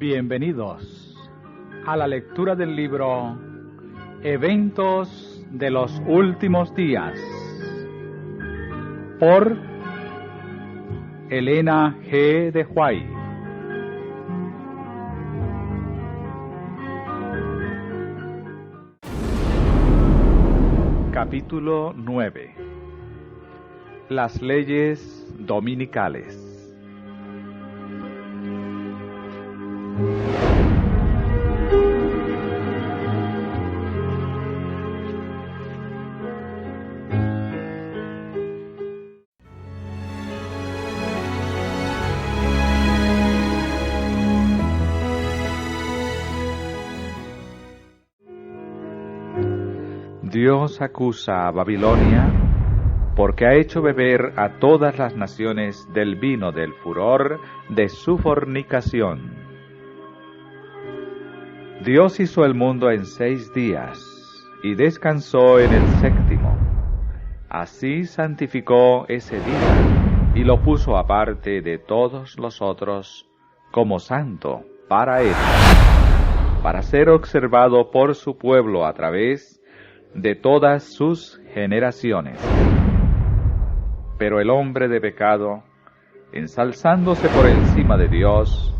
Bienvenidos a la lectura del libro Eventos de los Últimos Días por Elena G. de White. Capítulo 9. Las leyes dominicales. Dios acusa a Babilonia porque ha hecho beber a todas las naciones del vino del furor de su fornicación. Dios hizo el mundo en 6 días y descansó en el 7º. Así santificó ese día y lo puso aparte de todos los otros como santo para él, para ser observado por su pueblo a través de todas sus generaciones. Pero el hombre de pecado, ensalzándose por encima de Dios,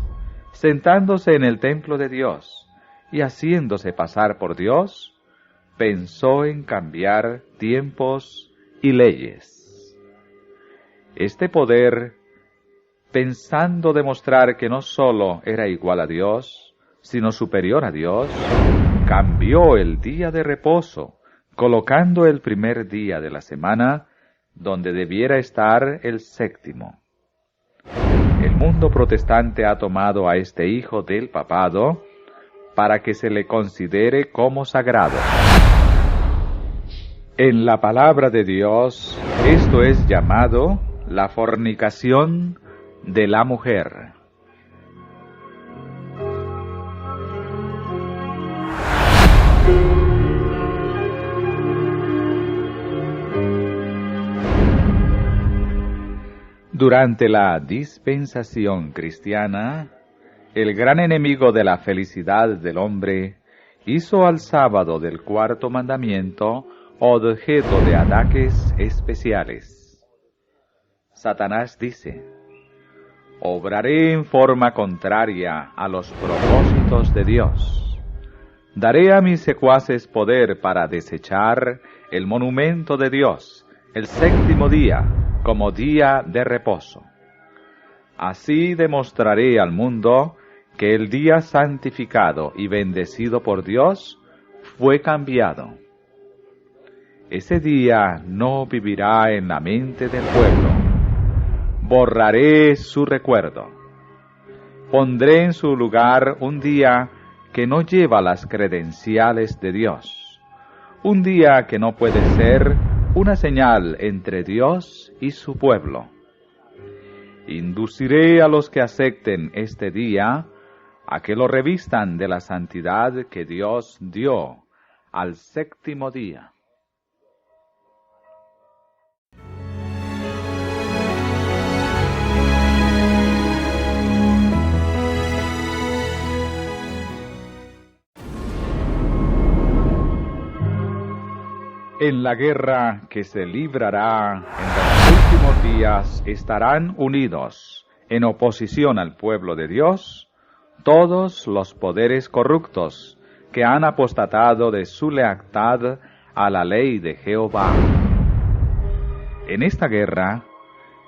sentándose en el templo de Dios y haciéndose pasar por Dios, pensó en cambiar tiempos y leyes. Este poder, pensando demostrar que no sólo era igual a Dios, sino superior a Dios, cambió el día de reposo, colocando el primer día de la semana donde debiera estar el 7º. El mundo protestante ha tomado a este hijo del papado para que se le considere como sagrado. En la palabra de Dios, esto es llamado la fornicación de la mujer. Durante la dispensación cristiana, el gran enemigo de la felicidad del hombre hizo al sábado del 4º mandamiento objeto de ataques especiales. Satanás dice: obraré en forma contraria a los propósitos de Dios. Daré a mis secuaces poder para desechar el monumento de Dios, el 7º día, como día de reposo. Así demostraré al mundo que el día santificado y bendecido por Dios fue cambiado. Ese día no vivirá en la mente del pueblo. Borraré su recuerdo. Pondré en su lugar un día que no lleva las credenciales de Dios. Un día que no puede ser una señal entre Dios y su pueblo. Induciré a los que acepten este día a que lo revistan de la santidad que Dios dio al 7º día. En la guerra que se librará en los últimos días estarán unidos, en oposición al pueblo de Dios, todos los poderes corruptos que han apostatado de su lealtad a la ley de Jehová. En esta guerra,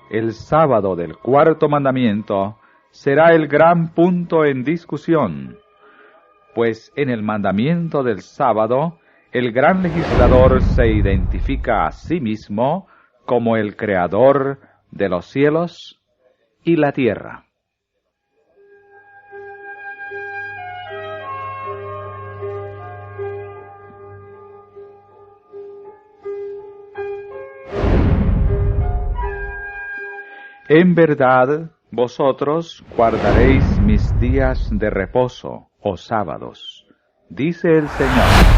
el sábado del 4º mandamiento será el gran punto en discusión, pues en el mandamiento del sábado, el gran legislador se identifica a sí mismo como el creador de los cielos y la tierra. En verdad, vosotros guardaréis mis días de reposo, o sábados, dice el Señor.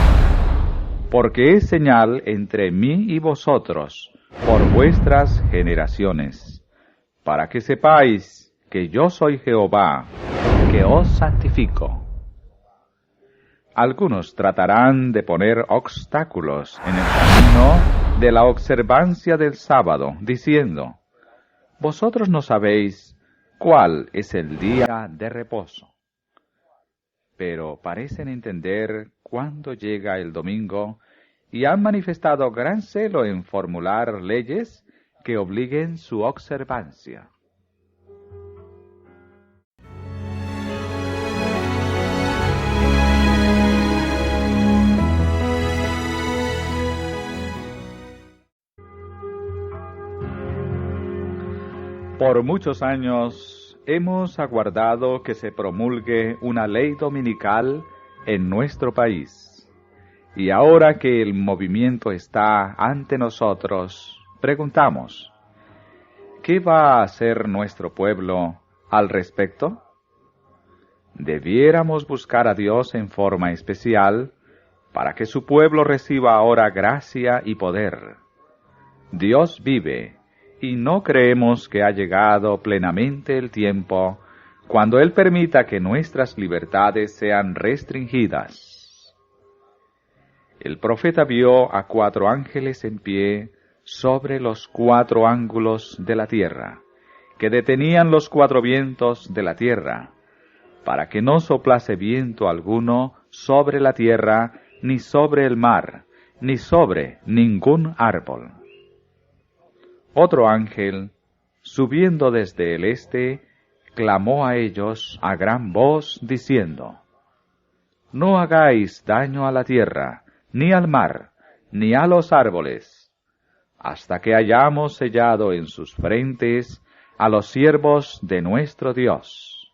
Porque es señal entre mí y vosotros, por vuestras generaciones, para que sepáis que yo soy Jehová, que os santifico. Algunos tratarán de poner obstáculos en el camino de la observancia del sábado, diciendo: vosotros no sabéis cuál es el día de reposo. Pero parecen entender cuándo llega el domingo y han manifestado gran celo en formular leyes que obliguen su observancia. Por muchos años hemos aguardado que se promulgue una ley dominical en nuestro país. Y ahora que el movimiento está ante nosotros, preguntamos: ¿qué va a hacer nuestro pueblo al respecto? Debiéramos buscar a Dios en forma especial para que su pueblo reciba ahora gracia y poder. Dios vive, y no creemos que ha llegado plenamente el tiempo cuando Él permita que nuestras libertades sean restringidas. El profeta vio a 4 ángeles en pie sobre los 4 ángulos de la tierra, que detenían los 4 vientos de la tierra, para que no soplase viento alguno sobre la tierra, ni sobre el mar, ni sobre ningún árbol. Otro ángel, subiendo desde el este, clamó a ellos a gran voz, diciendo: no hagáis daño a la tierra, ni al mar, ni a los árboles, hasta que hayamos sellado en sus frentes a los siervos de nuestro Dios.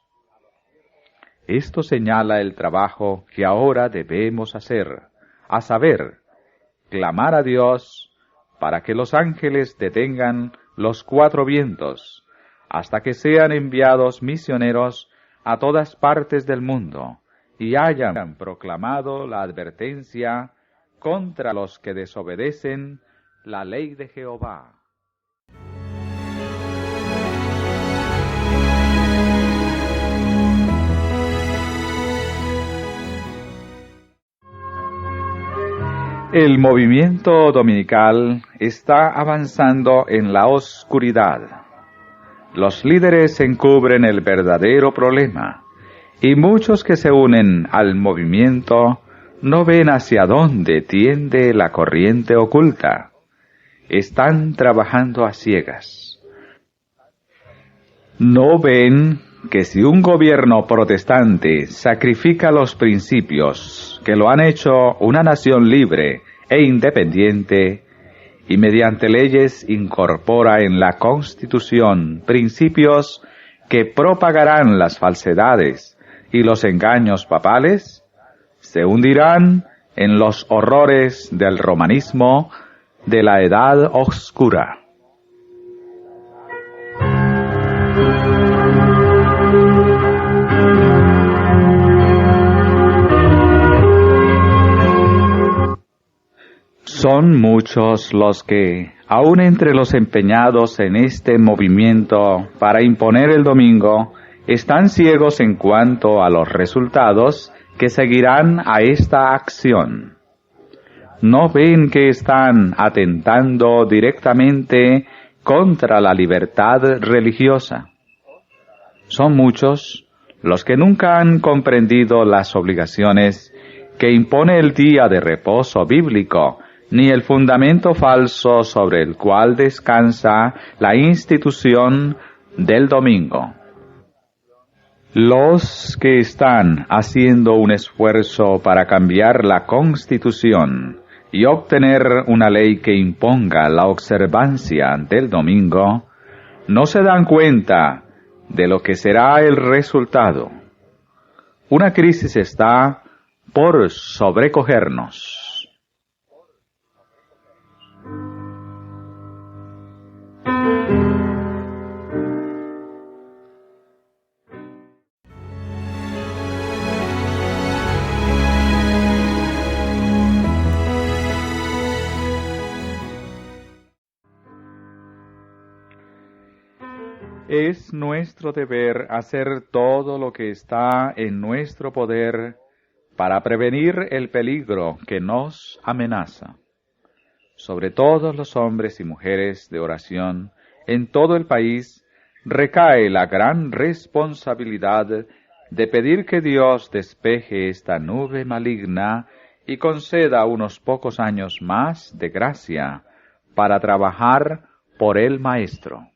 Esto señala el trabajo que ahora debemos hacer, a saber, clamar a Dios para que los ángeles detengan los 4 vientos, hasta que sean enviados misioneros a todas partes del mundo, y hayan proclamado la advertencia contra los que desobedecen la ley de Jehová. El movimiento dominical está avanzando en la oscuridad. Los líderes encubren el verdadero problema, y muchos que se unen al movimiento no ven hacia dónde tiende la corriente oculta. Están trabajando a ciegas. No ven que si un gobierno protestante sacrifica los principios que lo han hecho una nación libre e independiente, y mediante leyes incorpora en la Constitución principios que propagarán las falsedades y los engaños papales, se hundirán en los horrores del romanismo de la Edad Oscura. Son muchos los que, aun entre los empeñados en este movimiento para imponer el domingo, están ciegos en cuanto a los resultados que seguirán a esta acción. No ven que están atentando directamente contra la libertad religiosa. Son muchos los que nunca han comprendido las obligaciones que impone el día de reposo bíblico, ni el fundamento falso sobre el cual descansa la institución del domingo. Los que están haciendo un esfuerzo para cambiar la Constitución y obtener una ley que imponga la observancia del domingo, no se dan cuenta de lo que será el resultado. Una crisis está por sobrecogernos. Es nuestro deber hacer todo lo que está en nuestro poder para prevenir el peligro que nos amenaza. Sobre todos los hombres y mujeres de oración en todo el país recae la gran responsabilidad de pedir que Dios despeje esta nube maligna y conceda unos pocos años más de gracia para trabajar por el Maestro.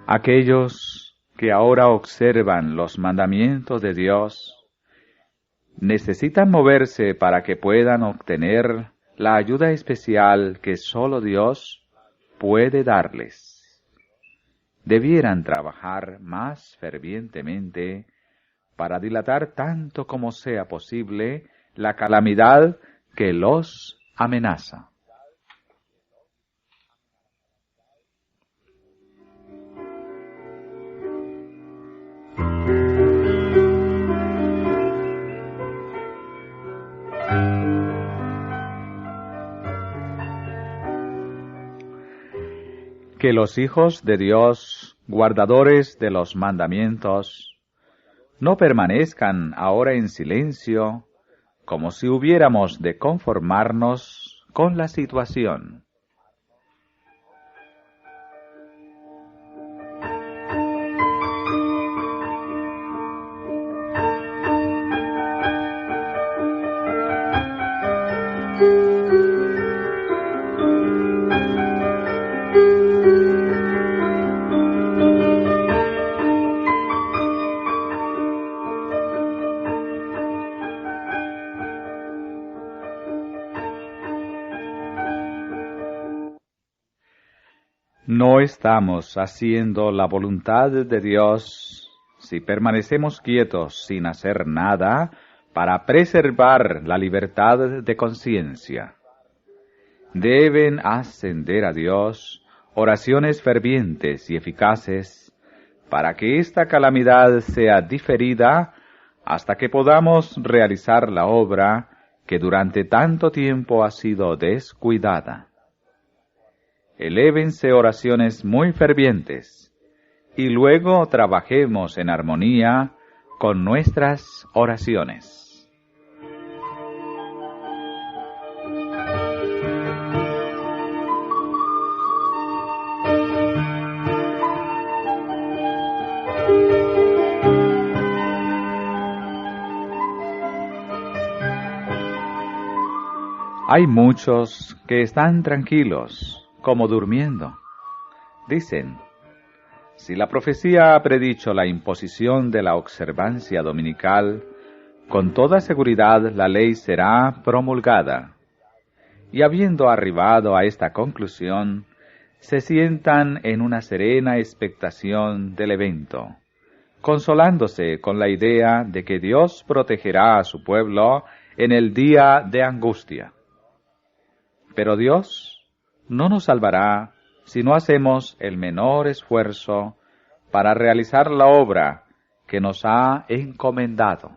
Aquellos que ahora observan los mandamientos de Dios necesitan moverse para que puedan obtener la ayuda especial que solo Dios puede darles. Debieran trabajar más fervientemente para dilatar tanto como sea posible la calamidad que los amenaza. Que los hijos de Dios, guardadores de los mandamientos, no permanezcan ahora en silencio, como si hubiéramos de conformarnos con la situación. No estamos haciendo la voluntad de Dios si permanecemos quietos sin hacer nada para preservar la libertad de conciencia. Deben ascender a Dios oraciones fervientes y eficaces para que esta calamidad sea diferida hasta que podamos realizar la obra que durante tanto tiempo ha sido descuidada. Elévense oraciones muy fervientes, y luego trabajemos en armonía con nuestras oraciones. Hay muchos que están tranquilos, como durmiendo. Dicen, si la profecía ha predicho la imposición de la observancia dominical, con toda seguridad la ley será promulgada. Y habiendo arribado a esta conclusión, se sientan en una serena expectación del evento, consolándose con la idea de que Dios protegerá a su pueblo en el día de angustia. Pero Dios no nos salvará si no hacemos el menor esfuerzo para realizar la obra que nos ha encomendado.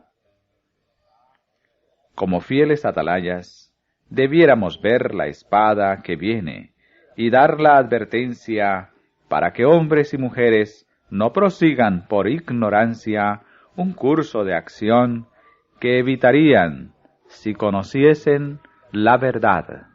Como fieles atalayas, debiéramos ver la espada que viene y dar la advertencia para que hombres y mujeres no prosigan por ignorancia un curso de acción que evitarían si conociesen la verdad.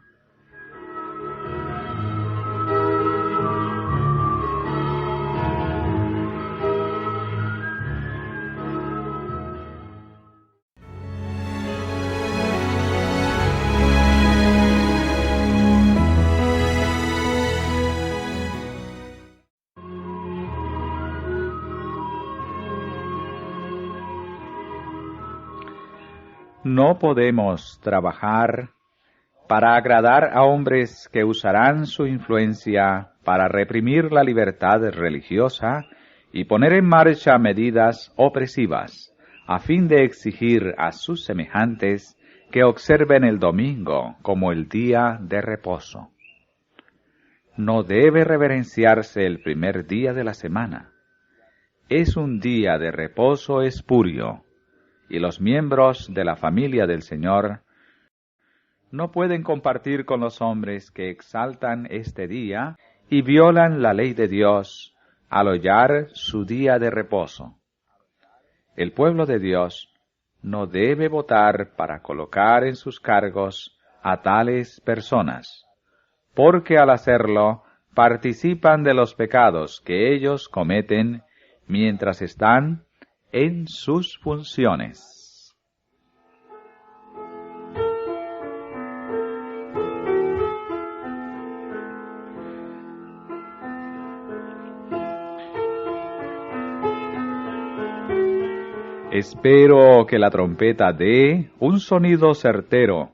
No podemos trabajar para agradar a hombres que usarán su influencia para reprimir la libertad religiosa y poner en marcha medidas opresivas, a fin de exigir a sus semejantes que observen el domingo como el día de reposo. No debe reverenciarse el primer día de la semana. Es un día de reposo espurio, y los miembros de la familia del Señor no pueden compartir con los hombres que exaltan este día y violan la ley de Dios al hollar su día de reposo. El pueblo de Dios no debe votar para colocar en sus cargos a tales personas, porque al hacerlo participan de los pecados que ellos cometen mientras están en sus funciones. Espero que la trompeta dé un sonido certero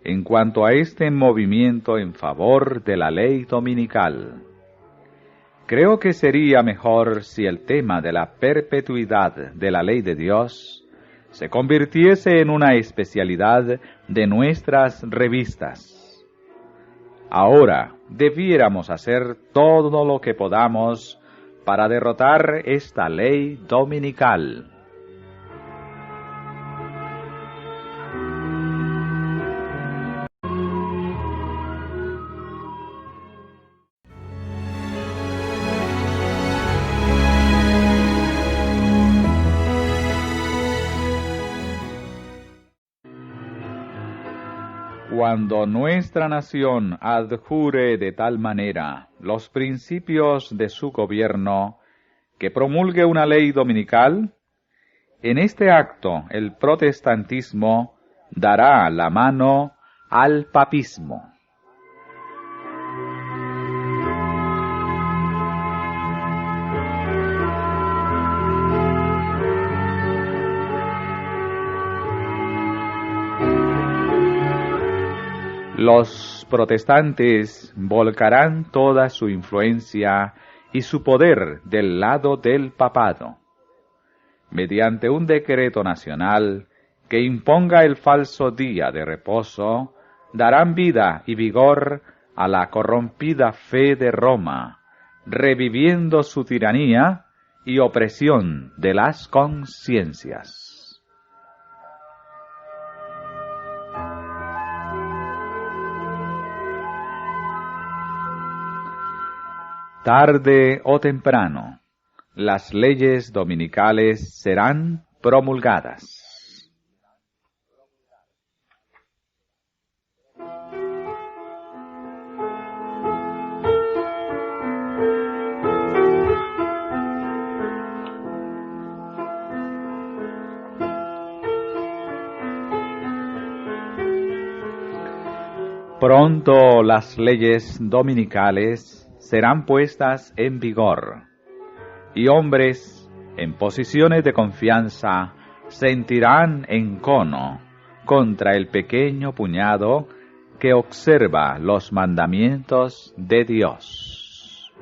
en cuanto a este movimiento en favor de la ley dominical. Creo que sería mejor si el tema de la perpetuidad de la ley de Dios se convirtiese en una especialidad de nuestras revistas. Ahora debiéramos hacer todo lo que podamos para derrotar esta ley dominical. Cuando nuestra nación adjure de tal manera los principios de su gobierno que promulgue una ley dominical, en este acto el protestantismo dará la mano al papismo. Los protestantes volcarán toda su influencia y su poder del lado del papado. Mediante un decreto nacional que imponga el falso día de reposo, darán vida y vigor a la corrompida fe de Roma, reviviendo su tiranía y opresión de las conciencias. Tarde o temprano, las leyes dominicales serán promulgadas. Pronto las leyes dominicales serán puestas en vigor, y hombres en posiciones de confianza sentirán encono contra el pequeño puñado que observa los mandamientos de Dios.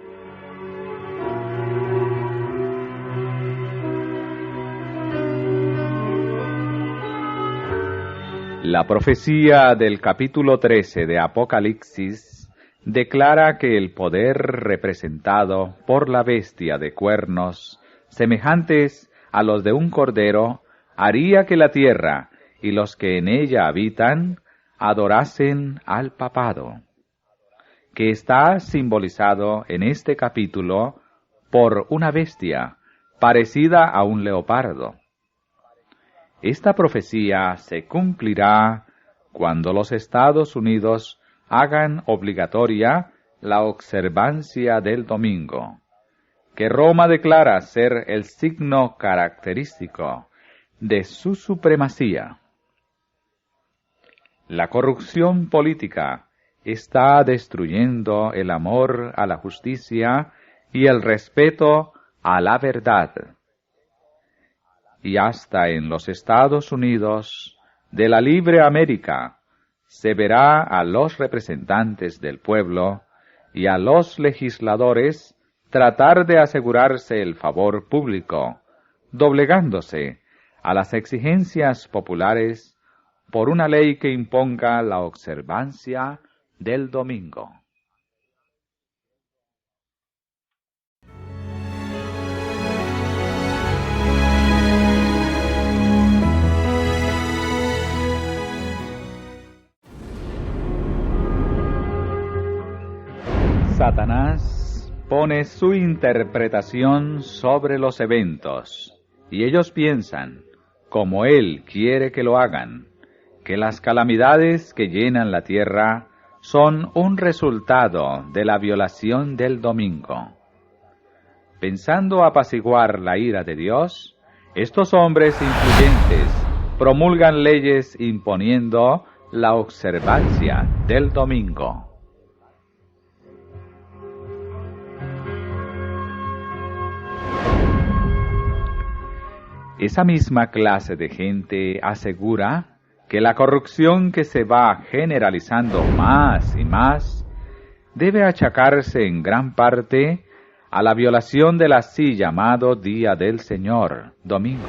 La profecía del capítulo 13 de Apocalipsis declara que el poder representado por la bestia de cuernos, semejantes a los de un cordero, haría que la tierra y los que en ella habitan adorasen al papado, que está simbolizado en este capítulo por una bestia parecida a un leopardo. Esta profecía se cumplirá cuando los Estados Unidos hagan obligatoria la observancia del domingo, que Roma declara ser el signo característico de su supremacía. La corrupción política está destruyendo el amor a la justicia y el respeto a la verdad. Y hasta en los Estados Unidos de la libre América se verá a los representantes del pueblo y a los legisladores tratar de asegurarse el favor público, doblegándose a las exigencias populares por una ley que imponga la observancia del domingo. Satanás pone su interpretación sobre los eventos, y ellos piensan, como él quiere que lo hagan, que las calamidades que llenan la tierra son un resultado de la violación del domingo. Pensando apaciguar la ira de Dios, estos hombres influyentes promulgan leyes imponiendo la observancia del domingo. Esa misma clase de gente asegura que la corrupción que se va generalizando más y más debe achacarse en gran parte a la violación del así llamado Día del Señor, domingo,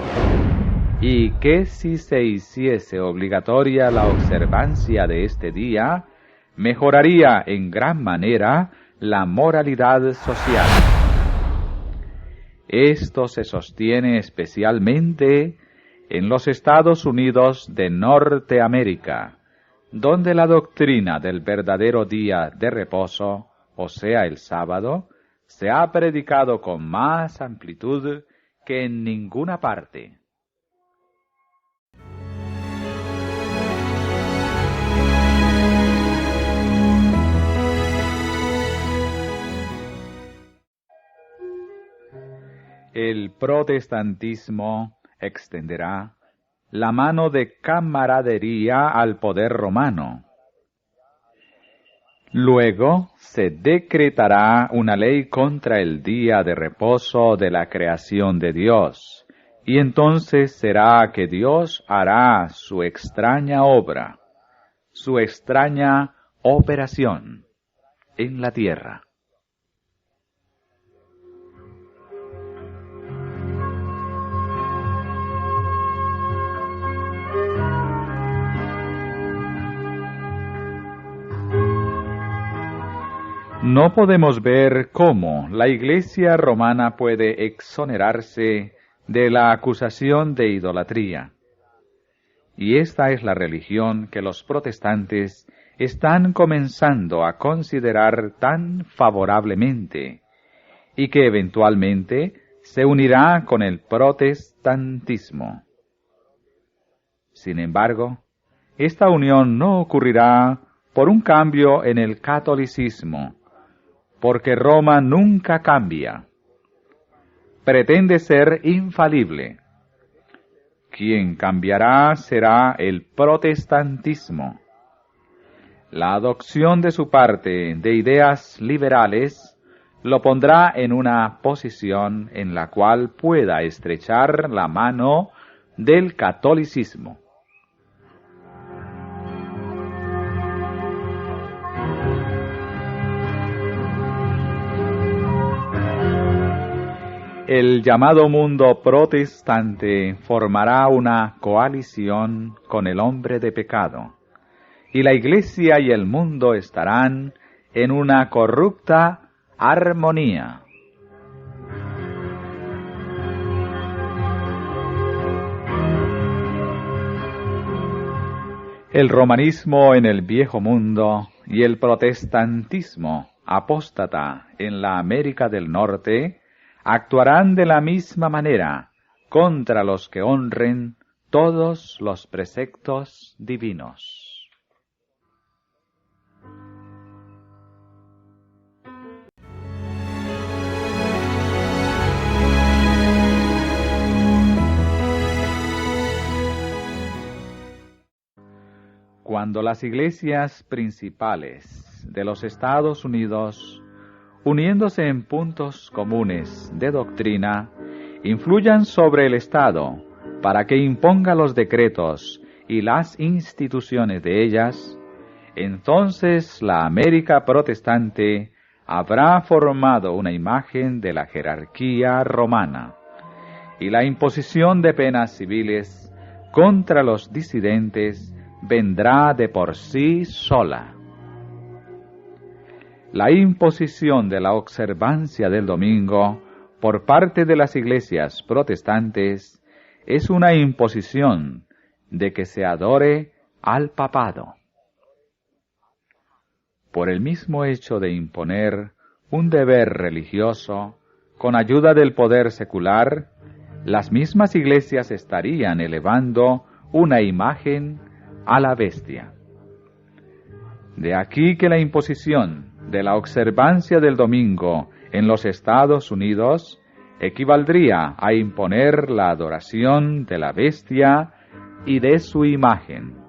y que si se hiciese obligatoria la observancia de este día, mejoraría en gran manera la moralidad social. Esto se sostiene especialmente en los Estados Unidos de Norteamérica, donde la doctrina del verdadero día de reposo, o sea, el sábado, se ha predicado con más amplitud que en ninguna parte. El protestantismo extenderá la mano de camaradería al poder romano. Luego se decretará una ley contra el día de reposo de la creación de Dios, y entonces será que Dios hará su extraña obra, su extraña operación en la tierra. No podemos ver cómo la Iglesia romana puede exonerarse de la acusación de idolatría. Y esta es la religión que los protestantes están comenzando a considerar tan favorablemente, y que eventualmente se unirá con el protestantismo. Sin embargo, esta unión no ocurrirá por un cambio en el catolicismo, porque Roma nunca cambia. Pretende ser infalible. Quien cambiará será el protestantismo. La adopción de su parte de ideas liberales lo pondrá en una posición en la cual pueda estrechar la mano del catolicismo. El llamado mundo protestante formará una coalición con el hombre de pecado, y la Iglesia y el mundo estarán en una corrupta armonía. El romanismo en el viejo mundo y el protestantismo apóstata en la América del Norte actuarán de la misma manera contra los que honren todos los preceptos divinos. Cuando las iglesias principales de los Estados Unidos, uniéndose en puntos comunes de doctrina, influyan sobre el Estado para que imponga los decretos y las instituciones de ellas, entonces la América protestante habrá formado una imagen de la jerarquía romana, y la imposición de penas civiles contra los disidentes vendrá de por sí sola. La imposición de la observancia del domingo por parte de las iglesias protestantes es una imposición de que se adore al papado. Por el mismo hecho de imponer un deber religioso con ayuda del poder secular, las mismas iglesias estarían elevando una imagen a la bestia. De aquí que la imposición de la observancia del domingo en los Estados Unidos equivaldría a imponer la adoración de la bestia y de su imagen.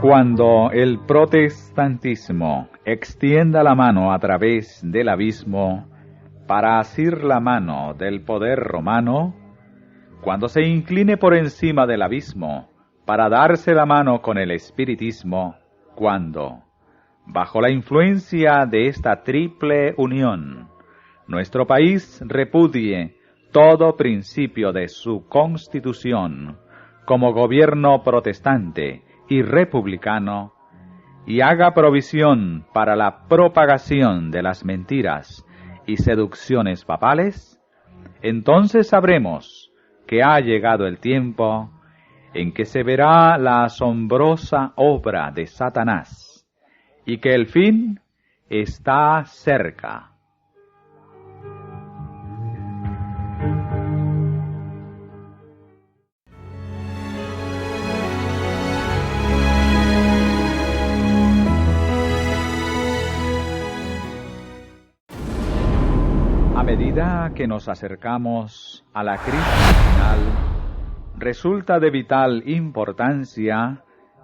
Cuando el protestantismo extienda la mano a través del abismo para asir la mano del poder romano, cuando se incline por encima del abismo para darse la mano con el espiritismo, cuando, bajo la influencia de esta triple unión, nuestro país repudie todo principio de su constitución como gobierno protestante y republicano, y haga provisión para la propagación de las mentiras y seducciones papales, entonces sabremos que ha llegado el tiempo en que se verá la asombrosa obra de Satanás, y que el fin está cerca. A medida que nos acercamos a la crisis final, resulta de vital importancia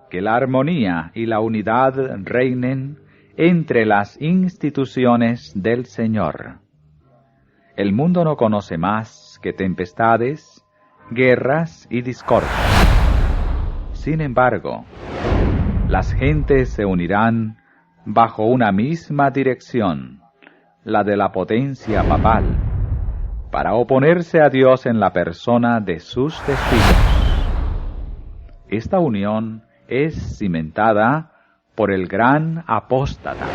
que la armonía y la unidad reinen entre las instituciones del Señor. El mundo no conoce más que tempestades, guerras y discordias. Sin embargo, las gentes se unirán bajo una misma dirección, la de la potencia papal, para oponerse a Dios en la persona de sus testigos. Esta unión es cimentada por el gran apóstata.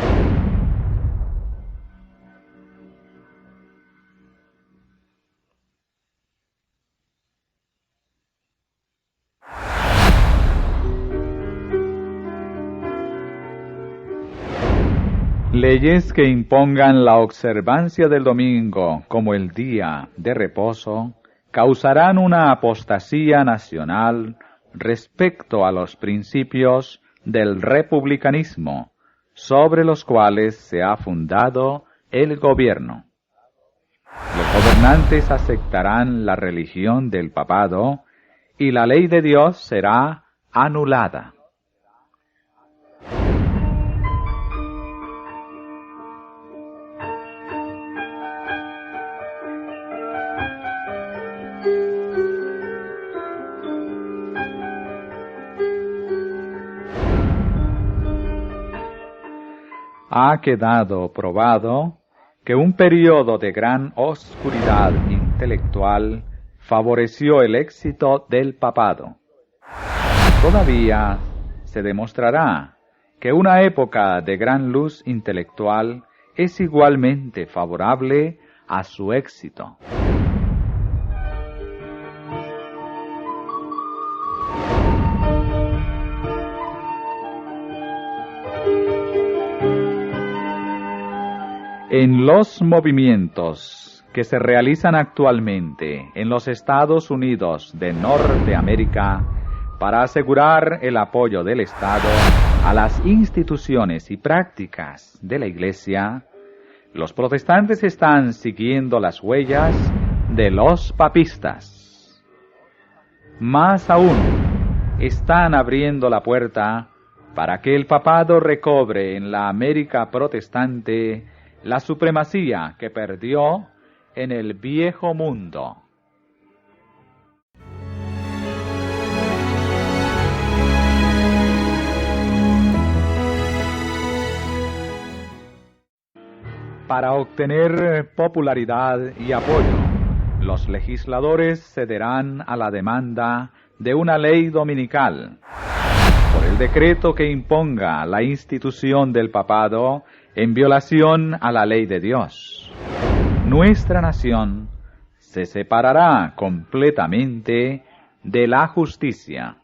Leyes que impongan la observancia del domingo como el día de reposo causarán una apostasía nacional respecto a los principios del republicanismo sobre los cuales se ha fundado el gobierno. Los gobernantes aceptarán la religión del papado y la ley de Dios será anulada. Ha quedado probado que un periodo de gran oscuridad intelectual favoreció el éxito del papado. Todavía se demostrará que una época de gran luz intelectual es igualmente favorable a su éxito. En los movimientos que se realizan actualmente en los Estados Unidos de Norteamérica para asegurar el apoyo del Estado a las instituciones y prácticas de la Iglesia, los protestantes están siguiendo las huellas de los papistas. Más aún, están abriendo la puerta para que el papado recobre en la América protestante la supremacía que perdió en el viejo mundo. Para obtener popularidad y apoyo, los legisladores cederán a la demanda de una ley dominical. Por el decreto que imponga la institución del papado en violación a la ley de Dios, nuestra nación se separará completamente de la justicia.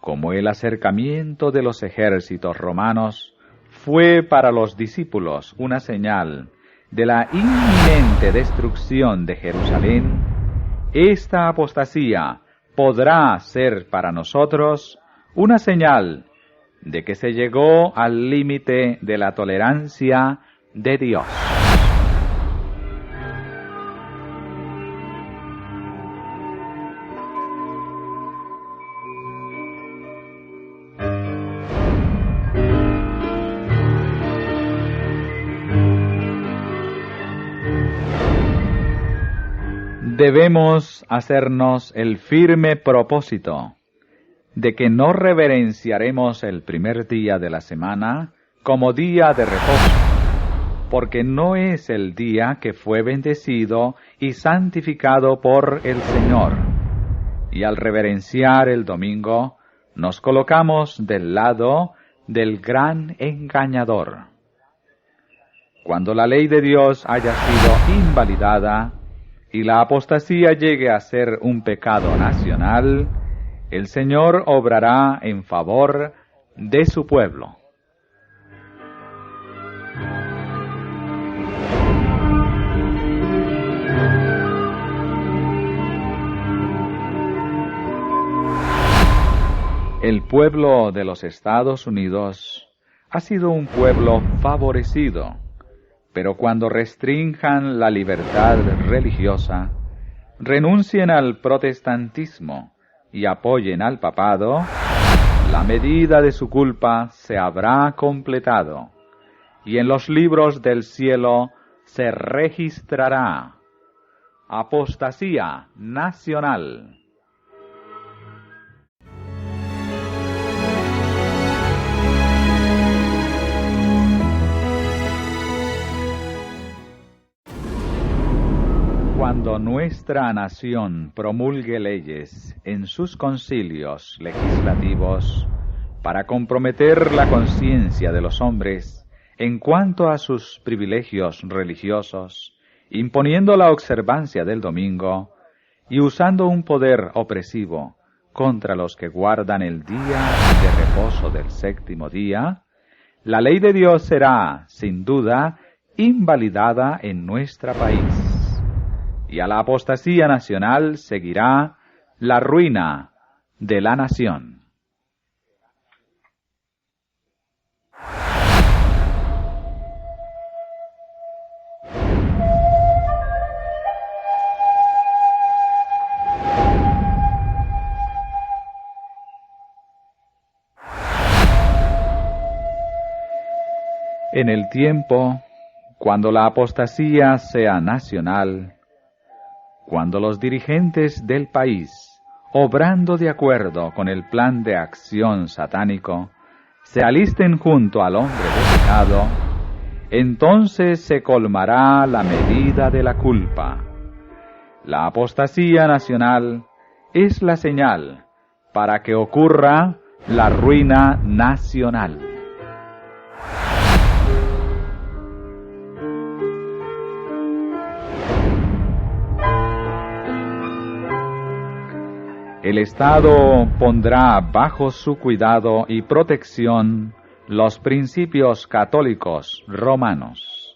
Como el acercamiento de los ejércitos romanos fue para los discípulos una señal de la inminente destrucción de Jerusalén, esta apostasía podrá ser para nosotros una señal de que se llegó al límite de la tolerancia de Dios. Debemos hacernos el firme propósito de que no reverenciaremos el primer día de la semana como día de reposo, porque no es el día que fue bendecido y santificado por el Señor. Y al reverenciar el domingo, nos colocamos del lado del gran engañador. Cuando la ley de Dios haya sido invalidada, y la apostasía llegue a ser un pecado nacional, el Señor obrará en favor de su pueblo. El pueblo de los Estados Unidos ha sido un pueblo favorecido, pero cuando restrinjan la libertad religiosa, renuncien al protestantismo y apoyen al papado, la medida de su culpa se habrá completado, y en los libros del cielo se registrará apostasía nacional. Cuando nuestra nación promulgue leyes en sus concilios legislativos para comprometer la conciencia de los hombres en cuanto a sus privilegios religiosos, imponiendo la observancia del domingo y usando un poder opresivo contra los que guardan el día de reposo del séptimo día, la ley de Dios será, sin duda, invalidada en nuestro país. Y a la apostasía nacional seguirá la ruina de la nación. En el tiempo, cuando la apostasía sea nacional, cuando los dirigentes del país, obrando de acuerdo con el plan de acción satánico, se alisten junto al hombre de pecado, entonces se colmará la medida de la culpa. La apostasía nacional es la señal para que ocurra la ruina nacional. El Estado pondrá bajo su cuidado y protección los principios católicos romanos.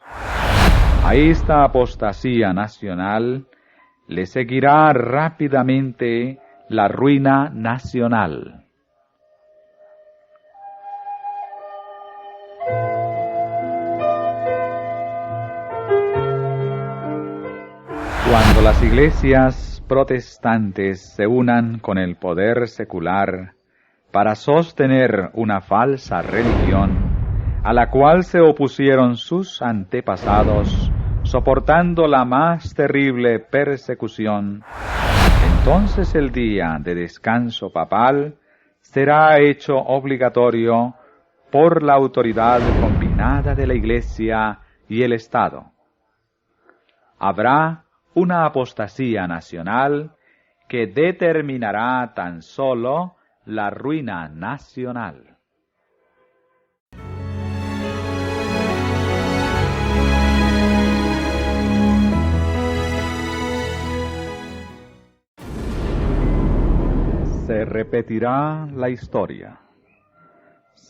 A esta apostasía nacional le seguirá rápidamente la ruina nacional. Cuando las iglesias protestantes se unan con el poder secular para sostener una falsa religión a la cual se opusieron sus antepasados, soportando la más terrible persecución, entonces el día de descanso papal será hecho obligatorio por la autoridad combinada nada de la Iglesia y el Estado. Habrá una apostasía nacional que determinará tan solo la ruina nacional. Se repetirá la historia.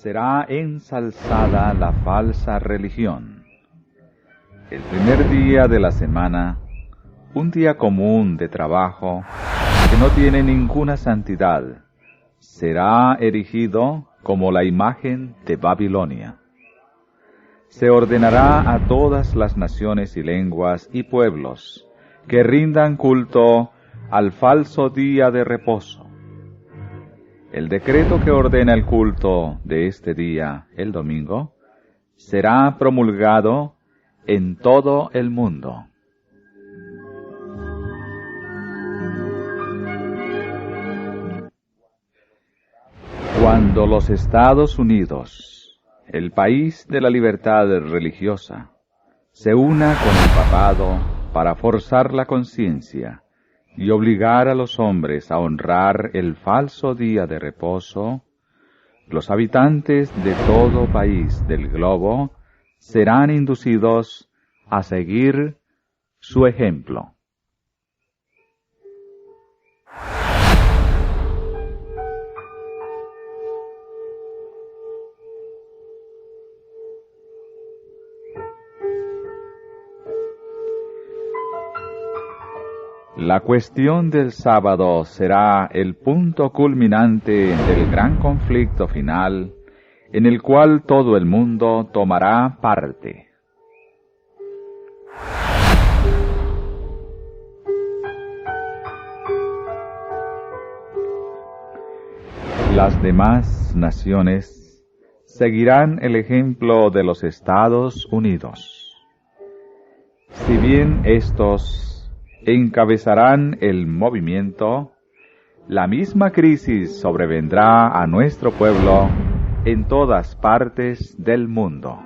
Será ensalzada la falsa religión. El primer día de la semana, un día común de trabajo, que no tiene ninguna santidad, será erigido como la imagen de Babilonia. Se ordenará a todas las naciones y lenguas y pueblos que rindan culto al falso día de reposo. El decreto que ordena el culto de este día, el domingo, será promulgado en todo el mundo. Cuando los Estados Unidos, el país de la libertad religiosa, se una con el papado para forzar la conciencia y obligar a los hombres a honrar el falso día de reposo, los habitantes de todo país del globo serán inducidos a seguir su ejemplo. La cuestión del sábado será el punto culminante del gran conflicto final, en el cual todo el mundo tomará parte. Las demás naciones seguirán el ejemplo de los Estados Unidos. Si bien estos encabezarán el movimiento, la misma crisis sobrevendrá a nuestro pueblo en todas partes del mundo.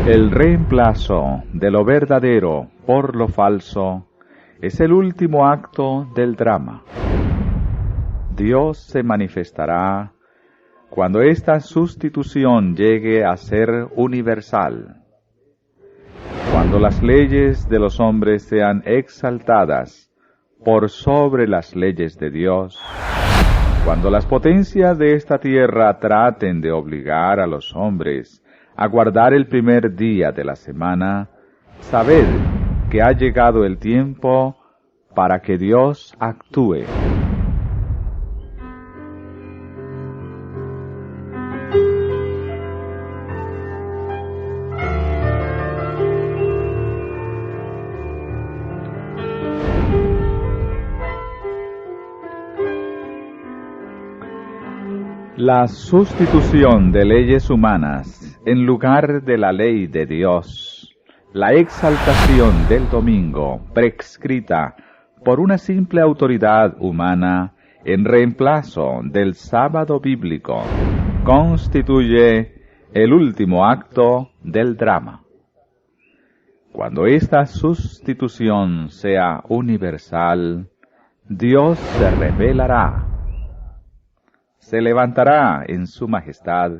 El reemplazo de lo verdadero por lo falso es el último acto del drama. Dios se manifestará cuando esta sustitución llegue a ser universal, cuando las leyes de los hombres sean exaltadas por sobre las leyes de Dios, cuando las potencias de esta tierra traten de obligar a los hombres a guardar el primer día de la semana, sabed que ha llegado el tiempo para que Dios actúe. La sustitución de leyes humanas en lugar de la ley de Dios, la exaltación del domingo prescrita por una simple autoridad humana en reemplazo del sábado bíblico, constituye el último acto del drama. Cuando esta sustitución sea universal, Dios se revelará. Se levantará en su majestad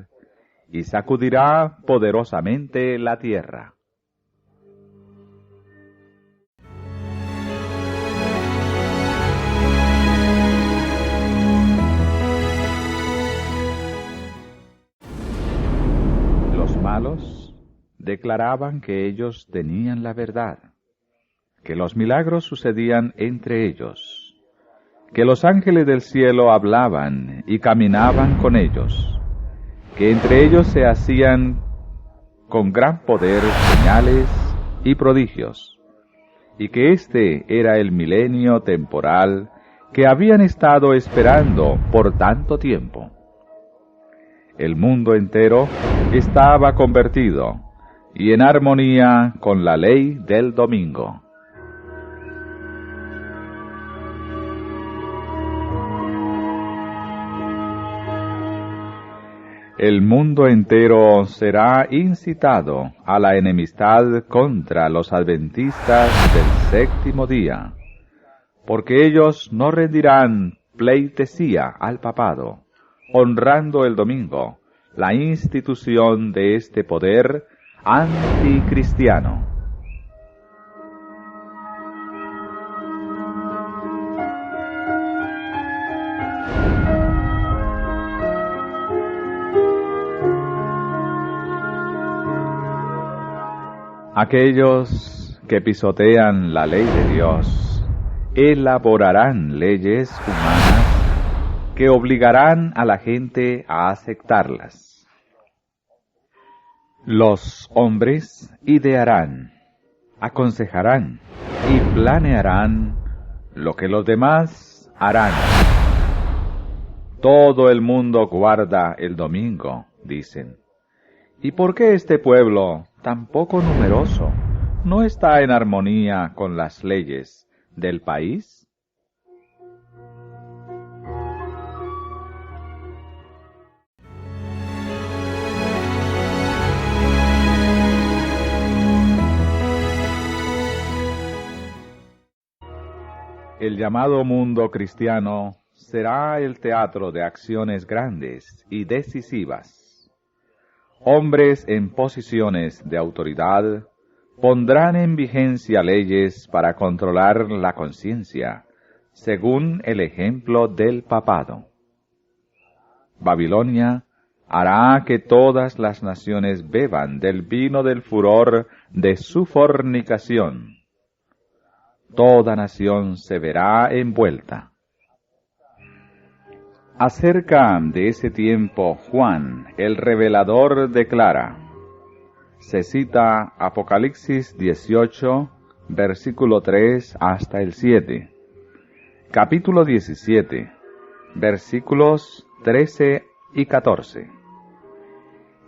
y sacudirá poderosamente la tierra. Los malos declaraban que ellos tenían la verdad, que los milagros sucedían entre ellos, que los ángeles del cielo hablaban y caminaban con ellos, que entre ellos se hacían con gran poder señales y prodigios, y que este era el milenio temporal que habían estado esperando por tanto tiempo. El mundo entero estaba convertido y en armonía con la ley del domingo. El mundo entero será incitado a la enemistad contra los adventistas del séptimo día, porque ellos no rendirán pleitesía al papado, honrando el domingo, la institución de este poder anticristiano. Aquellos que pisotean la ley de Dios elaborarán leyes humanas que obligarán a la gente a aceptarlas. Los hombres idearán, aconsejarán y planearán lo que los demás harán. Todo el mundo guarda el domingo, dicen. ¿Y por qué este pueblo, tan poco numeroso, no está en armonía con las leyes del país? El llamado mundo cristiano será el teatro de acciones grandes y decisivas. Hombres en posiciones de autoridad pondrán en vigencia leyes para controlar la conciencia, según el ejemplo del papado. Babilonia hará que todas las naciones beban del vino del furor de su fornicación. Toda nación se verá envuelta. Acerca de ese tiempo, Juan, el revelador, declara. Se cita Apocalipsis 18, versículo 3 hasta el 7. Capítulo 17, versículos 13 y 14.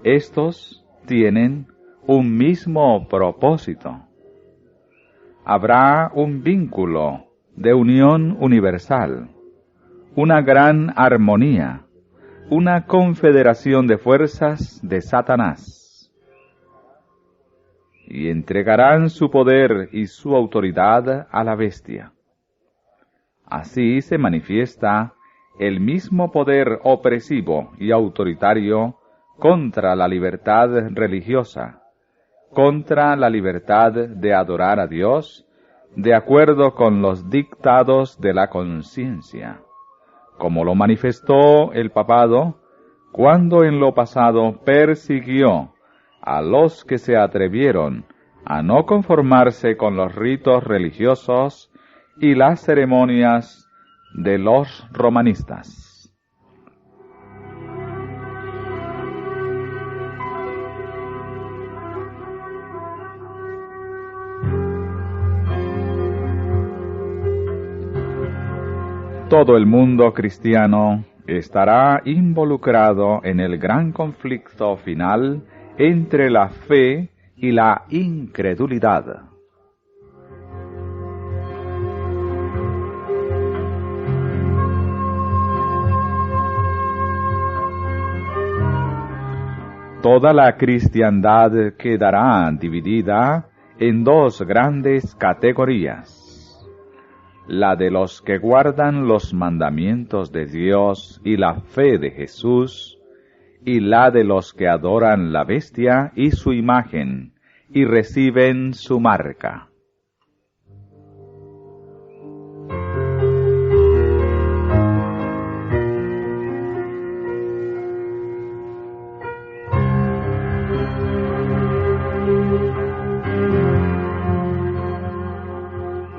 Estos tienen un mismo propósito. Habrá un vínculo de unión universal, una gran armonía, una confederación de fuerzas de Satanás. Y entregarán su poder y su autoridad a la bestia. Así se manifiesta el mismo poder opresivo y autoritario contra la libertad religiosa, contra la libertad de adorar a Dios, de acuerdo con los dictados de la conciencia, como lo manifestó el papado cuando en lo pasado persiguió a los que se atrevieron a no conformarse con los ritos religiosos y las ceremonias de los romanistas. Todo el mundo cristiano estará involucrado en el gran conflicto final entre la fe y la incredulidad. Toda la cristiandad quedará dividida en dos grandes categorías: la de los que guardan los mandamientos de Dios y la fe de Jesús, y la de los que adoran la bestia y su imagen, y reciben su marca.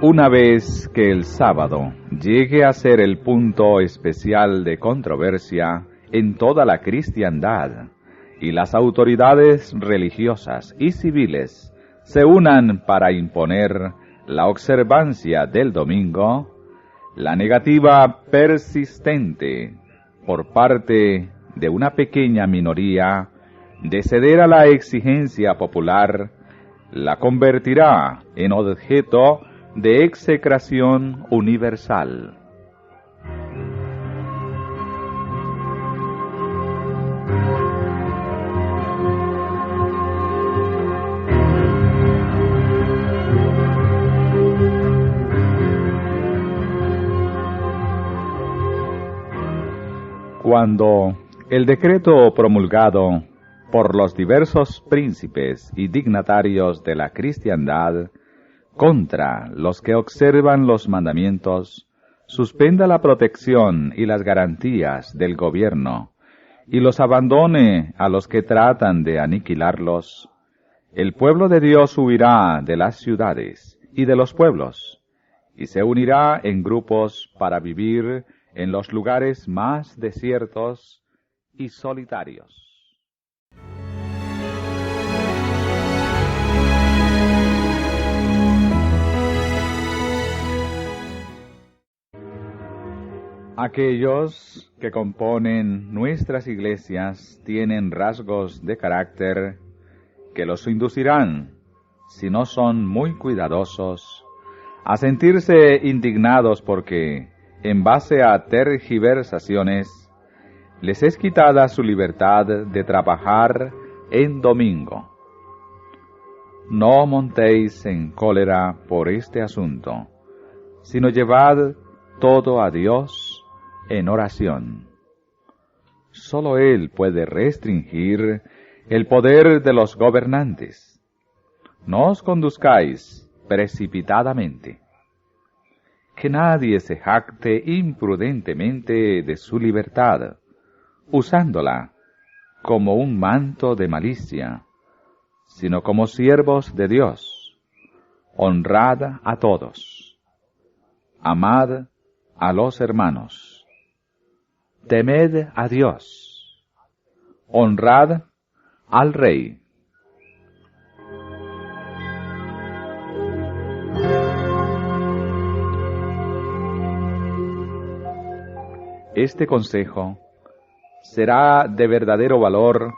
Una vez que el sábado llegue a ser el punto especial de controversia en toda la cristiandad, y las autoridades religiosas y civiles se unan para imponer la observancia del domingo, la negativa persistente por parte de una pequeña minoría de ceder a la exigencia popular la convertirá en objeto de execración universal. Cuando el decreto promulgado por los diversos príncipes y dignatarios de la cristiandad contra los que observan los mandamientos suspenda la protección y las garantías del gobierno y los abandone a los que tratan de aniquilarlos, el pueblo de Dios huirá de las ciudades y de los pueblos, y se unirá en grupos para vivir en los lugares más desiertos y solitarios. Aquellos que componen nuestras iglesias tienen rasgos de carácter que los inducirán, si no son muy cuidadosos, a sentirse indignados porque, en base a tergiversaciones, les es quitada su libertad de trabajar en domingo. No montéis en cólera por este asunto, sino llevad todo a Dios en oración. Sólo Él puede restringir el poder de los gobernantes. No os conduzcáis precipitadamente. Que nadie se jacte imprudentemente de su libertad, usándola como un manto de malicia, sino como siervos de Dios. Honrad a todos. Amad a los hermanos. Temed a Dios. Honrad al Rey. Este consejo será de verdadero valor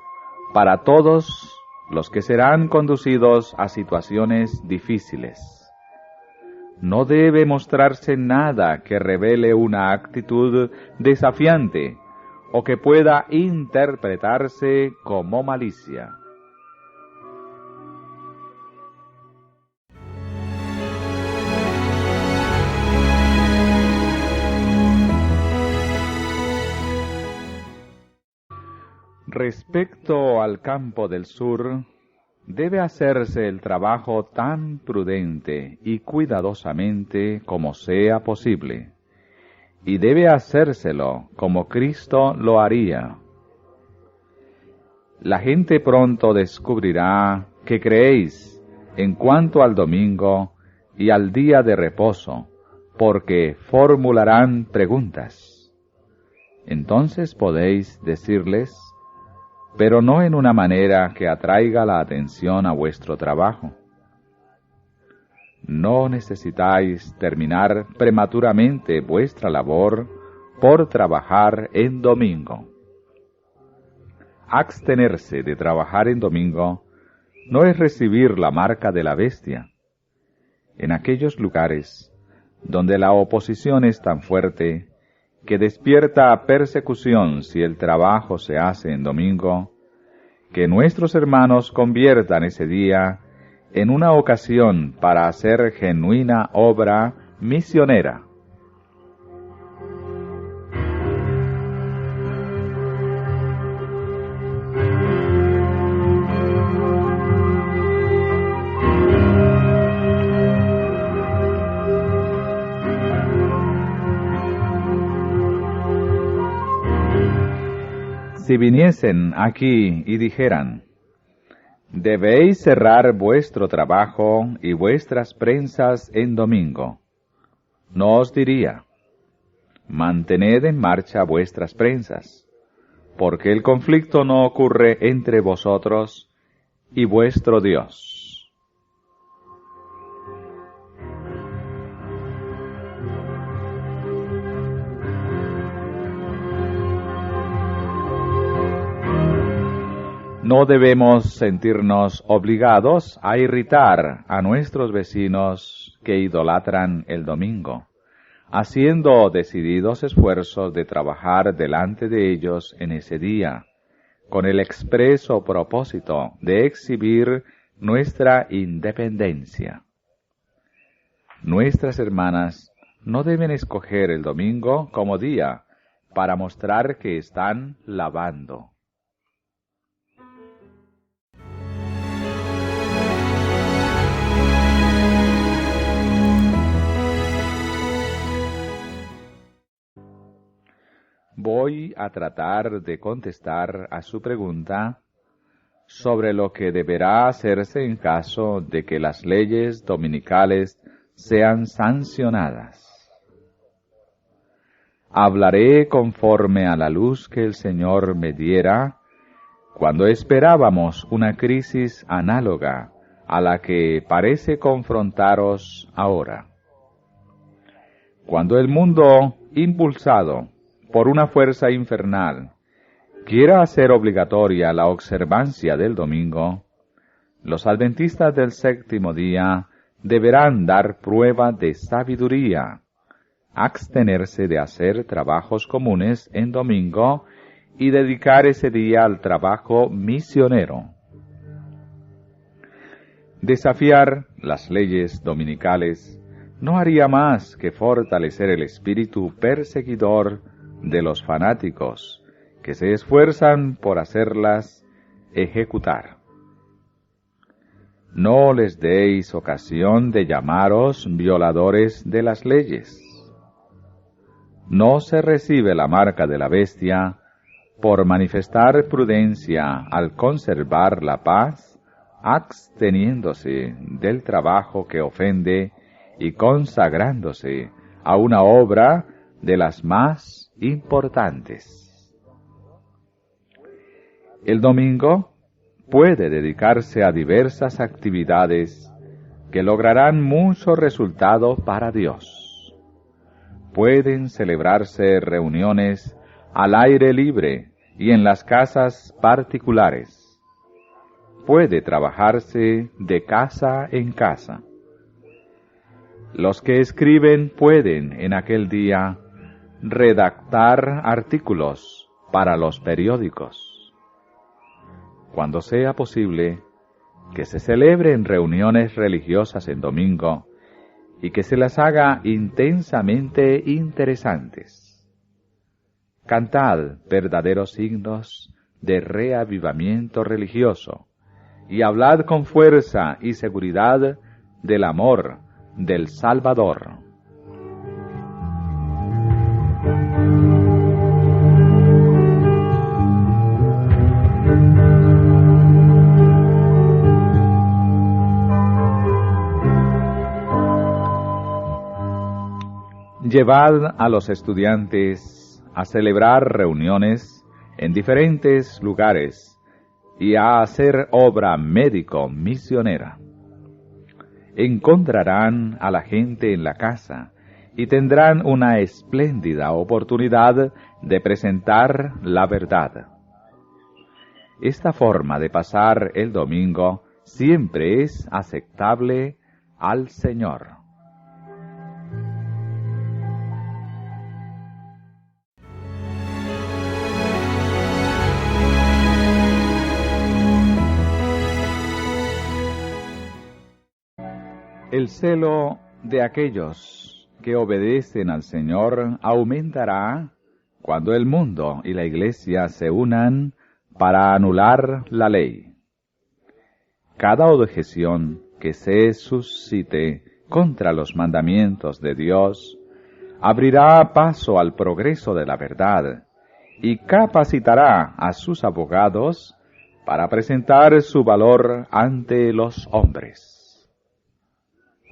para todos los que serán conducidos a situaciones difíciles. No debe mostrarse nada que revele una actitud desafiante o que pueda interpretarse como malicia. Respecto al campo del sur, debe hacerse el trabajo tan prudente y cuidadosamente como sea posible, y debe hacérselo como Cristo lo haría. La gente pronto descubrirá que creéis en cuanto al domingo y al día de reposo, porque formularán preguntas. Entonces podéis decirles, pero no en una manera que atraiga la atención a vuestro trabajo. No necesitáis terminar prematuramente vuestra labor por trabajar en domingo. Abstenerse de trabajar en domingo no es recibir la marca de la bestia. En aquellos lugares donde la oposición es tan fuerte que despierta persecución si el trabajo se hace en domingo, que nuestros hermanos conviertan ese día en una ocasión para hacer genuina obra misionera. Si viniesen aquí y dijeran, debéis cerrar vuestro trabajo y vuestras prensas en domingo, no os diría, mantened en marcha vuestras prensas, porque el conflicto no ocurre entre vosotros y vuestro Dios. No debemos sentirnos obligados a irritar a nuestros vecinos que idolatran el domingo, haciendo decididos esfuerzos de trabajar delante de ellos en ese día, con el expreso propósito de exhibir nuestra independencia. Nuestras hermanas no deben escoger el domingo como día para mostrar que están lavando. Voy a tratar de contestar a su pregunta sobre lo que deberá hacerse en caso de que las leyes dominicales sean sancionadas. Hablaré conforme a la luz que el Señor me diera cuando esperábamos una crisis análoga a la que parece confrontaros ahora. Cuando el mundo, impulsado por una fuerza infernal, quiera hacer obligatoria la observancia del domingo, los adventistas del séptimo día deberán dar prueba de sabiduría, abstenerse de hacer trabajos comunes en domingo y dedicar ese día al trabajo misionero. Desafiar las leyes dominicales no haría más que fortalecer el espíritu perseguidor de los fanáticos que se esfuerzan por hacerlas ejecutar. No les deis ocasión de llamaros violadores de las leyes. No se recibe la marca de la bestia por manifestar prudencia al conservar la paz, absteniéndose del trabajo que ofende y consagrándose a una obra de las más importantes. El domingo puede dedicarse a diversas actividades que lograrán mucho resultado para Dios. Pueden celebrarse reuniones al aire libre y en las casas particulares. Puede trabajarse de casa en casa. Los que escriben pueden en aquel día redactar artículos para los periódicos. Cuando sea posible, que se celebren reuniones religiosas en domingo y que se las haga intensamente interesantes. Cantad verdaderos signos de reavivamiento religioso y hablad con fuerza y seguridad del amor del Salvador. Llevad a los estudiantes a celebrar reuniones en diferentes lugares y a hacer obra médico-misionera. Encontrarán a la gente en la casa y tendrán una espléndida oportunidad de presentar la verdad. Esta forma de pasar el domingo siempre es aceptable al Señor. El celo de aquellos que obedecen al Señor aumentará cuando el mundo y la Iglesia se unan para anular la ley. Cada objeción que se suscite contra los mandamientos de Dios abrirá paso al progreso de la verdad y capacitará a sus abogados para presentar su valor ante los hombres.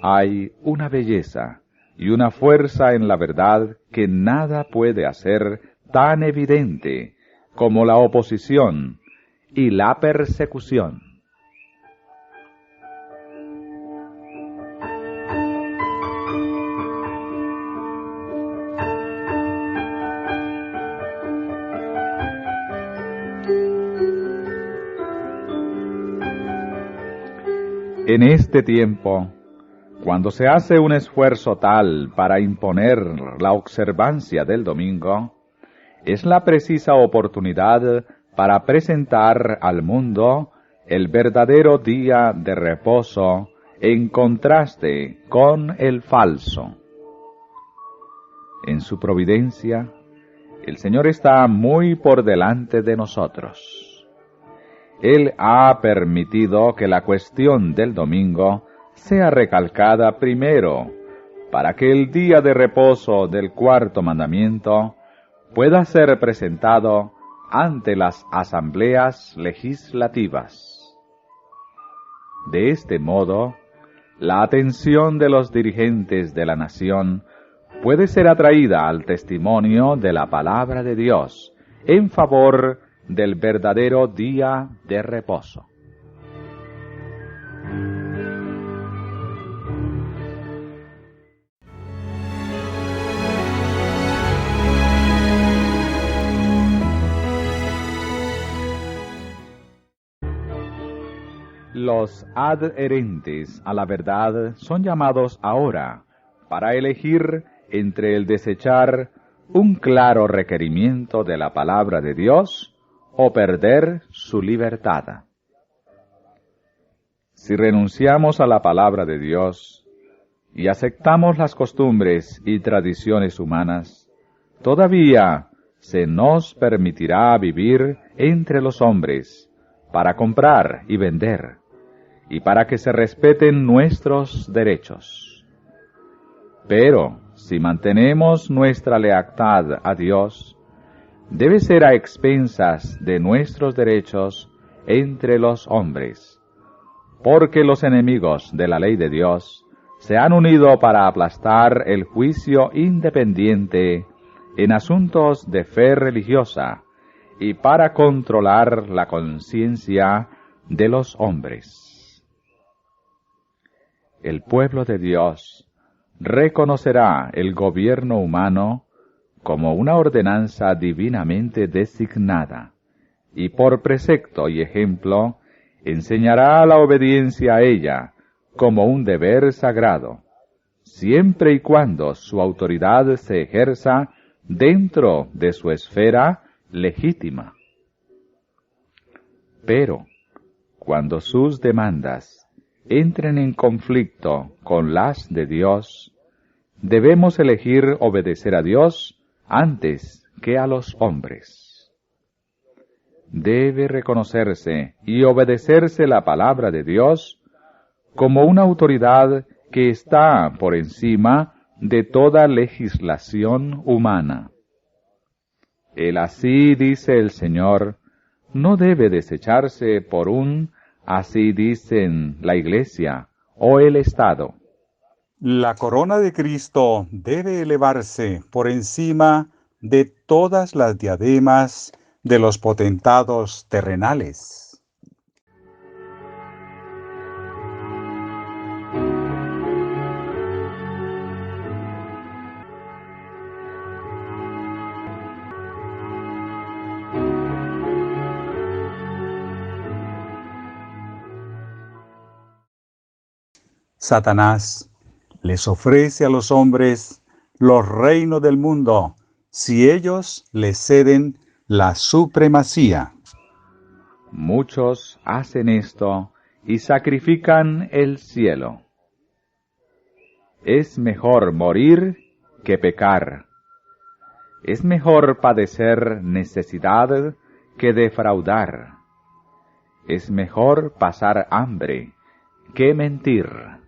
Hay una belleza y una fuerza en la verdad que nada puede hacer tan evidente como la oposición y la persecución. En este tiempo, cuando se hace un esfuerzo tal para imponer la observancia del domingo, es la precisa oportunidad para presentar al mundo el verdadero día de reposo en contraste con el falso. En su providencia, El Señor está muy por delante de nosotros. Él ha permitido que la cuestión del domingo sea recalcada primero, para que el día de reposo del cuarto mandamiento pueda ser presentado ante las asambleas legislativas. De este modo, la atención de los dirigentes de la nación puede ser atraída al testimonio de la palabra de Dios en favor del verdadero día de reposo. Los adherentes a la verdad son llamados ahora para elegir entre el desechar un claro requerimiento de la palabra de Dios o perder su libertad. Si renunciamos a la palabra de Dios y aceptamos las costumbres y tradiciones humanas, todavía se nos permitirá vivir entre los hombres para comprar y vender, y para que se respeten nuestros derechos. Pero, si mantenemos nuestra lealtad a Dios, debe ser a expensas de nuestros derechos entre los hombres, porque los enemigos de la ley de Dios se han unido para aplastar el juicio independiente en asuntos de fe religiosa y para controlar la conciencia de los hombres. El pueblo de Dios reconocerá el gobierno humano como una ordenanza divinamente designada, y por precepto y ejemplo enseñará la obediencia a ella como un deber sagrado, siempre y cuando su autoridad se ejerza dentro de su esfera legítima. Pero, cuando sus demandas entren en conflicto con las de Dios, debemos elegir obedecer a Dios antes que a los hombres. Debe reconocerse y obedecerse la palabra de Dios como una autoridad que está por encima de toda legislación humana. El así dice el Señor no debe desecharse por un así dicen la Iglesia o el Estado. La corona de Cristo debe elevarse por encima de todas las diademas de los potentados terrenales. Satanás les ofrece a los hombres los reinos del mundo si ellos les ceden la supremacía. Muchos hacen esto y sacrifican el cielo. Es mejor morir que pecar. Es mejor padecer necesidad que defraudar. Es mejor pasar hambre que mentir.